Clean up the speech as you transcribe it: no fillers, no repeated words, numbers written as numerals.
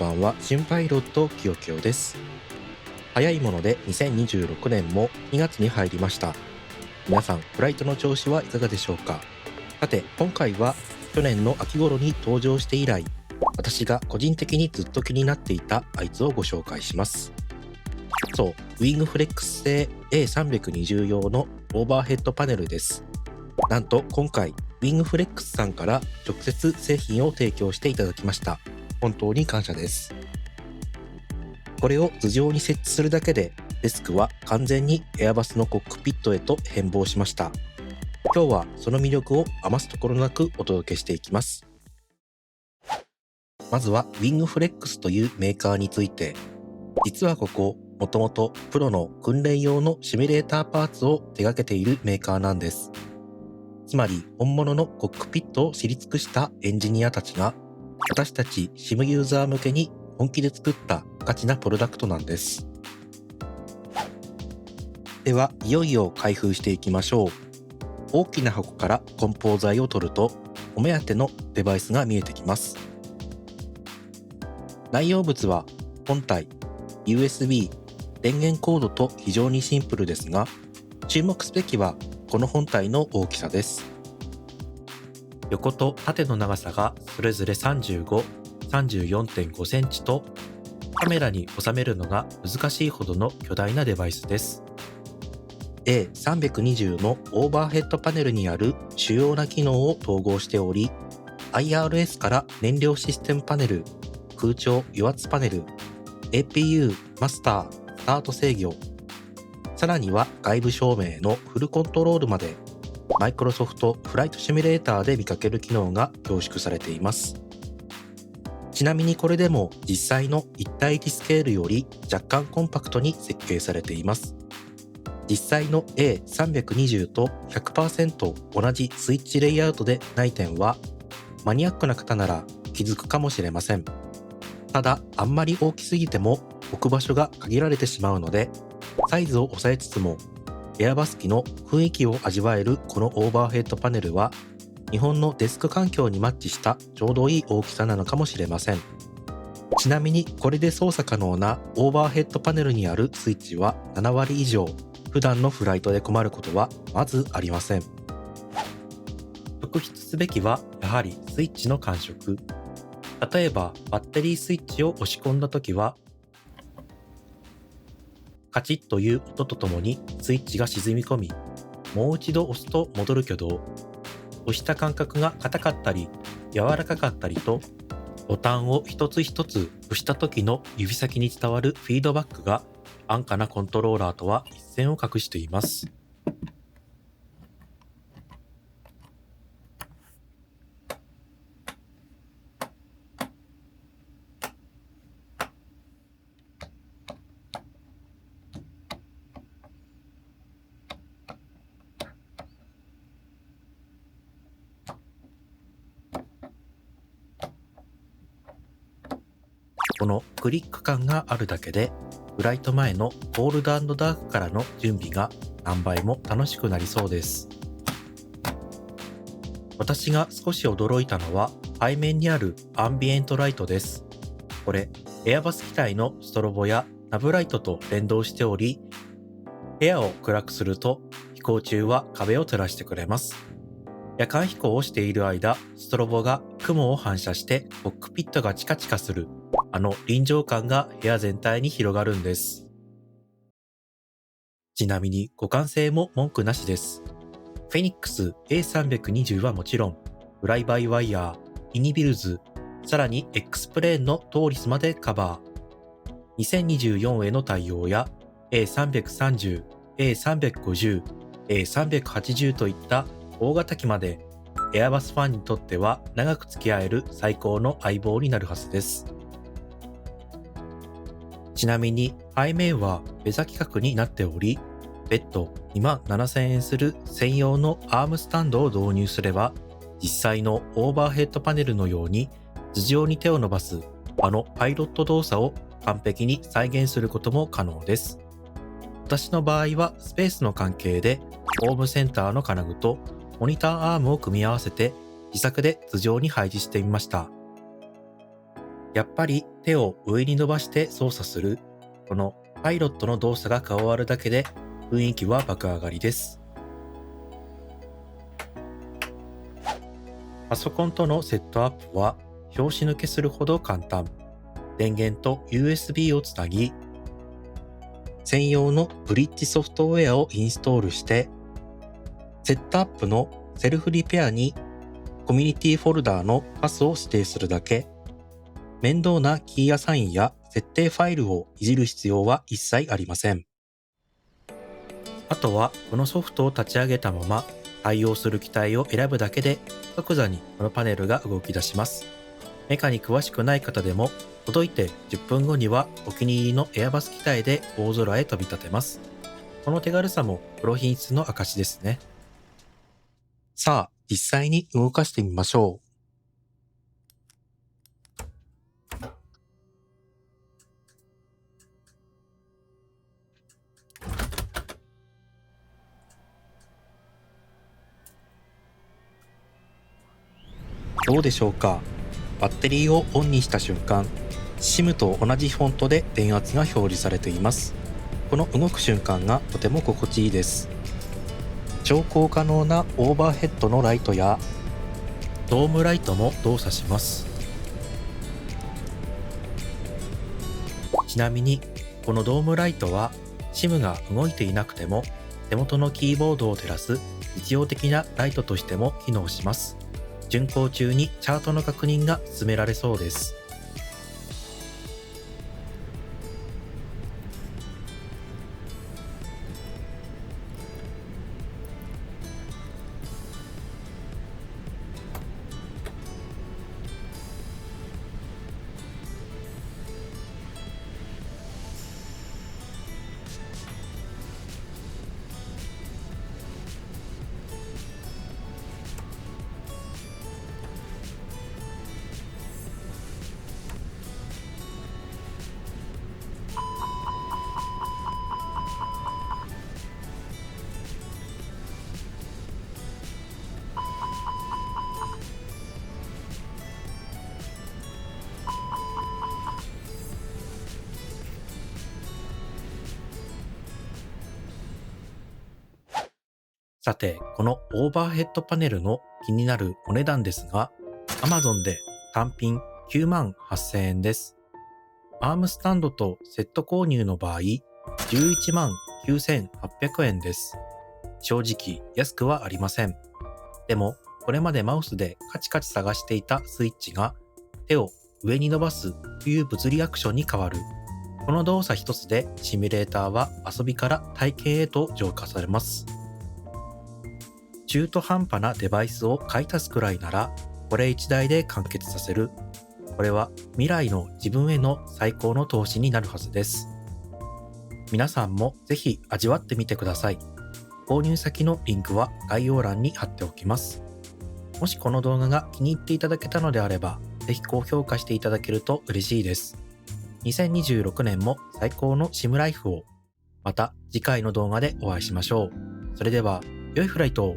ばんは。新パイロットきよきよです。早いもので2026年も2月に入りました。皆さんフライトの調子はいかがでしょうか。さて今回は去年の秋頃に登場して以来、私が個人的にずっと気になっていたあいつをご紹介します。そう、ウィングフレックス製 A320 用のオーバーヘッドパネルです。なんと今回ウィングフレックスさんから直接製品を提供していただきました。本当に感謝です。これを頭上に設置するだけでデスクは完全にエアバスのコックピットへと変貌しました。今日はその魅力を余すところなくお届けしていきます。まずはウィングフレックスというメーカーについて。実はここもともとプロの訓練用のシミュレーターパーツを手掛けているメーカーなんです。つまり本物のコックピットを知り尽くしたエンジニアたちが私たちシムユーザー向けに本気で作ったガチなプロダクトなんです。ではいよいよ開封していきましょう。大きな箱から梱包材を取るとお目当てのデバイスが見えてきます。内容物は本体、USB、電源コードと非常にシンプルですが、注目すべきはこの本体の大きさです。横と縦の長さがそれぞれ35、34.5 センチとカメラに収めるのが難しいほどの巨大なデバイスです。A320 のオーバーヘッドパネルにある主要な機能を統合しており、IRS から燃料システムパネル、空調油圧パネル、APU、マスター、スタート制御、さらには外部照明のフルコントロールまで、マイクロソフトフライトシミュレーターで見かける機能が凝縮されています。ちなみにこれでも実際の1対1スケールより若干コンパクトに設計されています。実際の A320 と 100% 同じスイッチレイアウトでない点は、マニアックな方なら気づくかもしれません。ただあんまり大きすぎても置く場所が限られてしまうので、サイズを抑えつつもエアバス機の雰囲気を味わえるこのオーバーヘッドパネルは日本のデスク環境にマッチしたちょうどいい大きさなのかもしれません。ちなみにこれで操作可能なオーバーヘッドパネルにあるスイッチは7割以上、普段のフライトで困ることはまずありません。特筆すべきはやはりスイッチの感触。例えばバッテリースイッチを押し込んだときはカチッという音とともにスイッチが沈み込み、もう一度押すと戻る挙動。押した感覚が硬かったり柔らかかったりと、ボタンを一つ一つ押した時の指先に伝わるフィードバックが安価なコントローラーとは一線を画しています。このクリック感があるだけで、フライト前のコールド&ダークからの準備が何倍も楽しくなりそうです。私が少し驚いたのは背面にあるアンビエントライトです。これ、エアバス機体のストロボやナブライトと連動しており、部屋を暗くすると飛行中は壁を照らしてくれます。夜間飛行をしている間、ストロボが雲を反射してコックピットがチカチカする臨場感が部屋全体に広がるんです。ちなみに互換性も文句なしです。フェニックス A320 はもちろん、フライバイワイヤー、イニビルズ、さらに X プレーンのトーリスまでカバー。2024への対応や A330、A350、A380 といった大型機まで、エアバスファンにとっては長く付き合える最高の相棒になるはずです。ちなみに背面はベザ規格になっており、別途27,000円する専用のアームスタンドを導入すれば、実際のオーバーヘッドパネルのように頭上に手を伸ばすパイロット動作を完璧に再現することも可能です。私の場合はスペースの関係でホームセンターの金具とモニターアームを組み合わせて自作で頭上に配置してみました。やっぱり手を上に伸ばして操作する、このパイロットの動作が加わるだけで雰囲気は爆上がりです。パソコンとのセットアップは拍子抜けするほど簡単。電源と USB をつなぎ、専用のブリッジソフトウェアをインストールして、セットアップのセルフリペアにコミュニティフォルダーのパスを指定するだけ。面倒なキーアサインや設定ファイルをいじる必要は一切ありません。あとはこのソフトを立ち上げたまま対応する機体を選ぶだけで即座にこのパネルが動き出します。メカに詳しくない方でも届いて10分後にはお気に入りのエアバス機体で大空へ飛び立てます。この手軽さもプロ品質の証ですね。さあ、実際に動かしてみましょう。どうでしょうか。バッテリーをオンにした瞬間、SIM と同じフォントで電圧が表示されています。この動く瞬間がとても心地いいです。調光可能なオーバーヘッドのライトやドームライトも動作します。ちなみにこのドームライトは SIM が動いていなくても手元のキーボードを照らす実用的なライトとしても機能します。巡航中にチャートの確認が進められそうです。さて、このオーバーヘッドパネルの気になるお値段ですが、Amazon で単品98,000円です。アームスタンドとセット購入の場合、119,800円です。正直安くはありません。でも、これまでマウスでカチカチ探していたスイッチが手を上に伸ばすという物理アクションに変わる。この動作一つでシミュレーターは遊びから体験へと浄化されます。中途半端なデバイスを買い足すくらいなら、これ一台で完結させる。これは未来の自分への最高の投資になるはずです。皆さんもぜひ味わってみてください。購入先のリンクは概要欄に貼っておきます。もしこの動画が気に入っていただけたのであれば、ぜひ高評価していただけると嬉しいです。2026年も最高のシムライフを。また次回の動画でお会いしましょう。それでは、良いフライトを。